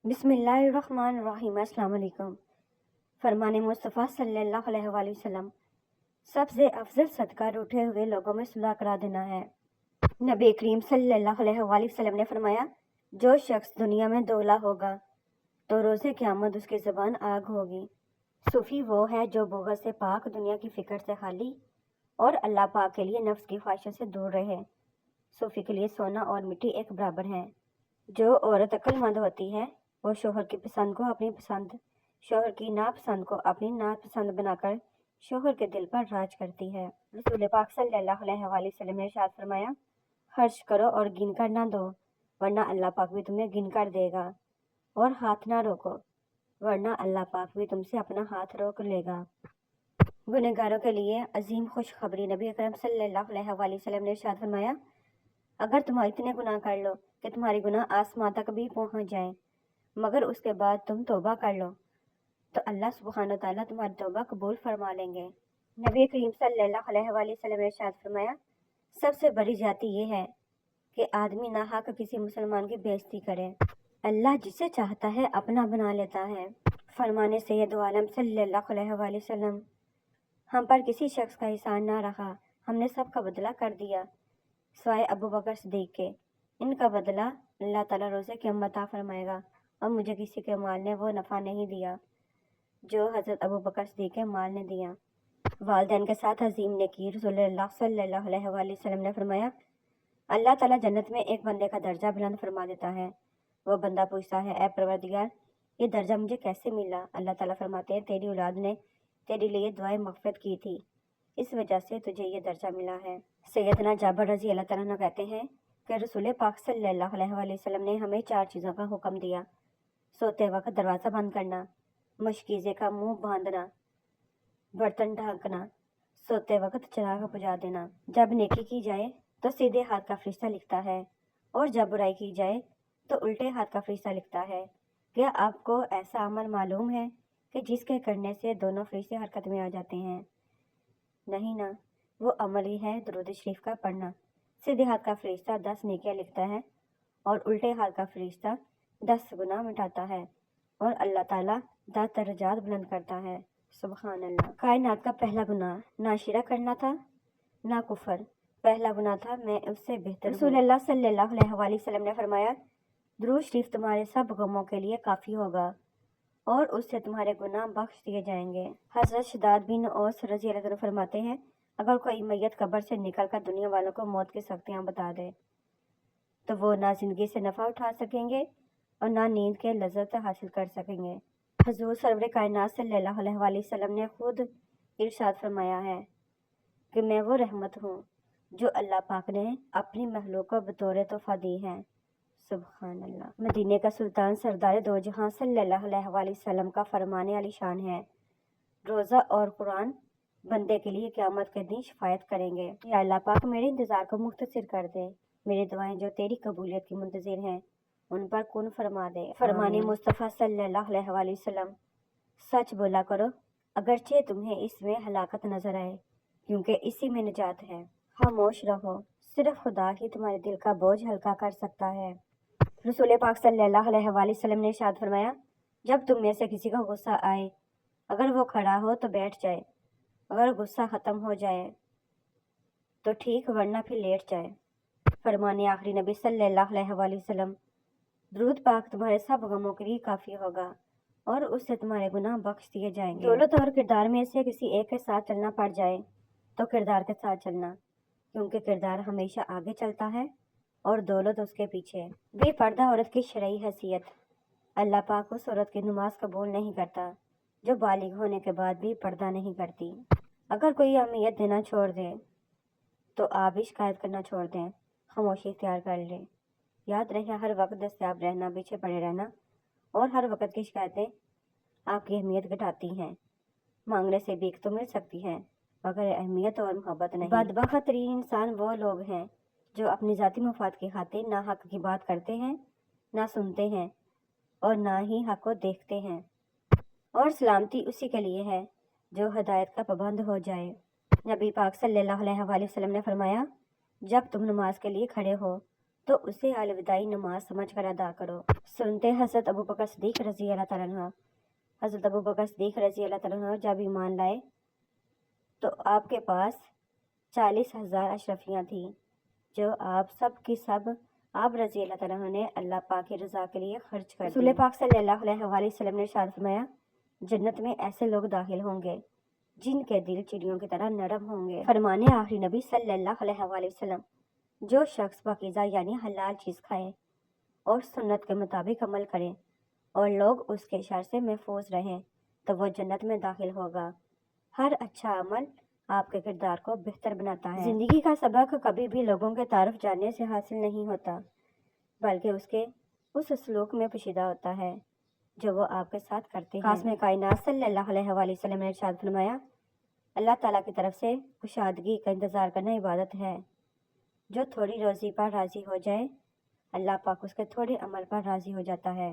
बिस्मिल्लाहिर्रहमानिर्रहीम। अस्सलाम वालेकुम। फरमान मुस्तफ़ा सल्लल्लाहु अलैहि वसल्लम, सबसे अफजल सदका रूठे हुए लोगों में सुलह करा देना है। नबी करीम सल्लल्लाहु अलैहि वसल्लम ने फरमाया, जो शख्स दुनिया में दोला होगा तो रोज़े क़यामत उसकी ज़बान आग होगी। सूफ़ी वो है जो बुग़्ज़ से पाक, दुनिया की फ़िक्र से खाली और अल्लाह पाक के लिए नफ्स की ख्वाहिशों से दूर रहे। सूफ़ी के लिए सोना और मिट्टी एक बराबर हैं। जो औरत अक्लमंद होती है वो शोहर की पसंद को अपनी पसंद, शोहर की नापसंद को अपनी नापसंद बनाकर शोहर के दिल पर राज करती है। रसूल पाक सल्लल्लाहु अलैहि वसल्लम ने इरशाद फरमाया, खर्च करो और गिन कर ना दो, वरना अल्लाह पाक भी तुम्हें गिन कर देगा, और हाथ ना रोको, वरना अल्लाह पाक भी तुमसे अपना हाथ रोक लेगा। गुनहगारों के लिए अजीम खुशखबरी। नबी अकरम सल्लल्लाहु अलैहि वसल्लम ने इरशाद फरमाया, अगर तुम इतने गुनाह कर लो कि तुम्हारे गुनाह आसमां तक भी पहुंच जाएं, मगर उसके बाद तुम तौबा कर लो तो अल्लाह सुब्हान व तआला तुम्हारी तौबा कबूल फरमा लेंगे। नबी करीम सल्लल्लाहु अलैहि वसल्लम ने इरशाद फरमाया, सबसे बड़ी जाति ये है कि आदमी नाहक किसी मुसलमान की बेइज्जती करे। अल्लाह जिसे चाहता है अपना बना लेता है। फरमाने सैयद आलम सल्लल्लाहु अलैहि वसल्लम, हम पर किसी शख्स का एहसान ना रहा, हमने सबका बदला कर दिया सिवाय अबू बकर सिद्दीक के। इनका बदला अल्लाह ताला रोज़े क़यामत अता फरमाएगा, और मुझे किसी के माल ने वो नफ़ा नहीं दिया जो हज़रत अबू बकर सिद्दीक के माल ने दिया। वालिदैन के साथ अजीम नेकी। रसूलुल्लाह सल्लल्लाहु अलैहि वसल्लम ने फरमाया, अल्लाह ताला जन्नत में एक बंदे का दर्जा बुलंद फरमा देता है। वो बंदा पूछता है, ऐ परवरदिगार, ये दर्जा मुझे कैसे मिला? अल्लाह ताला फरमाते हैं, तेरी औलाद ने तेरे लिए दुआए मग़फ़िरत की थी, इस वजह से तुझे ये दर्जा मिला है। सैयदना जाबिर रज़ी अल्लाह तआला अन्हु कहते हैं कि रसूल पाक सल्लल्लाहु अलैहि वसल्लम ने हमें 4 चीज़ों का हुक्म दिया। सोते वक्त दरवाज़ा बंद करना, मशकीज़े का मुंह बांधना, बर्तन ढकना, सोते वक्त चिराग बुझा देना। जब नेकी की जाए तो सीधे हाथ का फरिश्ता लिखता है, और जब बुराई की जाए तो उल्टे हाथ का फरिश्ता लिखता है। क्या आपको ऐसा अमल मालूम है कि जिसके करने से दोनों फरिश्ते हरकत में आ जाते हैं? नहीं ना, वो अमल ही है दुरूद शरीफ का पढ़ना। सीधे हाथ का फरिश्ता 10 नेकियां लिखता है और उल्टे हाथ का फरिश्ता 10 गुनाह मिटाता है, और अल्लाह ताला 10 दर्जात बुलंद करता है। सुभान अल्लाह। कायनात का पहला गुनाह ना शिरक करना था, ना कुफर। पहला गुनाह था मैं उससे बेहतर। रसूलुल्लाह सल्लल्लाहु अलैहि वसल्लम ने फरमाया, दुरूद शरीफ तुम्हारे सब गमों के लिए काफ़ी होगा और उससे तुम्हारे गुनाह बख्श दिए जाएंगे। हज़रत शद्दाद बिन औस रज़ी अल्लाह अन्हु फरमाते हैं, अगर कोई मैयत कब्र से निकल कर दुनिया वालों को मौत की सख्तियाँ बता दे तो वो ना ज़िंदगी से नफ़ा उठा सकेंगे और ना नींद के लज़्ज़त हासिल कर सकेंगे। हुज़ूर सरवर कायनात सल्लल्लाहु अलैहि वसल्लम ने खुद इरशाद फरमाया है कि मैं वो रहमत हूँ जो अल्लाह पाक ने अपनी महलूक को बतौर तोहफ़ा दी है। सुभान अल्लाह। मदीने का सुल्तान सरदार दो जहां सल्लल्लाहु अलैहि वसल्लम का फरमाने वाली शान है, रोज़ा और कुरान बंदे के लिए क़यामत के दिन शफायत करेंगे। या अल्लाह पाक मेरे इंतज़ार को मुख्तसर कर दे, मेरी दुआएं जो तेरी कबूलियत की मुंतज़िर हैं उन पर कुन फरमा दे। फरमाने मुस्तफ़ा सल्लल्लाहु अलैहि वसल्लम, सच बोला करो अगरचे तुम्हें इसमें हलाकत नजर आए, क्योंकि इसी में निजात है। खामोश रहो, सिर्फ खुदा ही तुम्हारे दिल का बोझ हल्का कर सकता है। रसूल पाक सल्लल्लाहु अलैहि वसल्लम ने इरशाद फरमाया, जब तुम में से किसी को गुस्सा आए, अगर वो खड़ा हो तो बैठ जाए, अगर गुस्सा ख़त्म हो जाए तो ठीक, वरना फिर लेट जाए। फरमाने आखिरी नबी सल्लल्लाहु अलैहि वसल्लम, दुरूद पाक तुम्हारे सब गमों के लिए काफ़ी होगा और उससे तुम्हारे गुनाह बख्श दिए जाएंगे। दौलत और किरदार में से किसी एक के साथ चलना पड़ जाए तो किरदार के साथ चलना, क्योंकि किरदार हमेशा आगे चलता है और दौलत उसके पीछे। बेपर्दा औरत की शरई हैसियत। अल्लाह पाक उस औरत की नमाज कबूल नहीं करता जो बालिग होने के बाद भी पर्दा नहीं करती। अगर कोई अहमियत देना छोड़ दे तो आप भी शिकायत करना छोड़ दें, खामोशी इख्तियार कर लें। याद रहे, हर वक्त दस्तयाब रहना, पीछे पड़े रहना और हर वक्त की शिकायतें आपकी अहमियत घटाती हैं। मांगने से भीख तो मिल सकती है मगर अहमियत और मोहब्बत नहीं। बदबख्त तरीन इंसान वो लोग हैं जो अपनी ज़ाती मुफाद की खातिर ना हक की बात करते हैं, ना सुनते हैं और ना ही हक को देखते हैं। और सलामती उसी के लिए है जो हदायत का पाबंद हो जाए। नबी पाक सल्लल्लाहु अलैहि वसल्लम ने फरमाया, जब तुम नमाज के लिए खड़े हो تو اسے الوداعی نماز سمجھ کر ادا کرو۔ سنتے حضرت ابو بکر صدیق رضی اللہ تعالیٰ عنہ۔ حضرت ابو بکر صدیق رضی اللہ تعالیٰ عنہ جب ایمان لائے تو آپ کے پاس 40,000 اشرفیاں تھیں جو آپ سب کی سب آپ رضی اللہ تعالیٰ عنہ نے اللہ پاک کی رضا کے لیے خرچ کر دیں۔ رسول پاک صلی اللہ علیہ وآلہ وسلم نے ارشاد فرمایا، جنت میں ایسے لوگ داخل ہوں گے جن کے دل چڑیوں کی طرح نرم ہوں گے۔ فرمانے آخری نبی صلی اللہ علیہ وآلہ وسلم، جو شخص پاکیزہ یعنی حلال چیز کھائے اور سنت کے مطابق عمل کرے اور لوگ اس کے شر سے محفوظ رہیں تو وہ جنت میں داخل ہوگا۔ ہر اچھا عمل آپ کے کردار کو بہتر بناتا ہے۔ زندگی کا سبق کبھی بھی لوگوں کے تعارف جاننے سے حاصل نہیں ہوتا، بلکہ اس سلوک میں پوشیدہ ہوتا ہے جو وہ آپ کے ساتھ کرتے ہیں۔ قاسم کائنات صلی اللہ علیہ وآلہ وسلم نے ارشاد فرمایا، اللہ تعالیٰ کی طرف سے کشادگی کا انتظار کرنا عبادت ہے۔ جو تھوڑی روزی پر راضی ہو جائے، اللہ پاک اس کے تھوڑے عمل پر راضی ہو جاتا ہے۔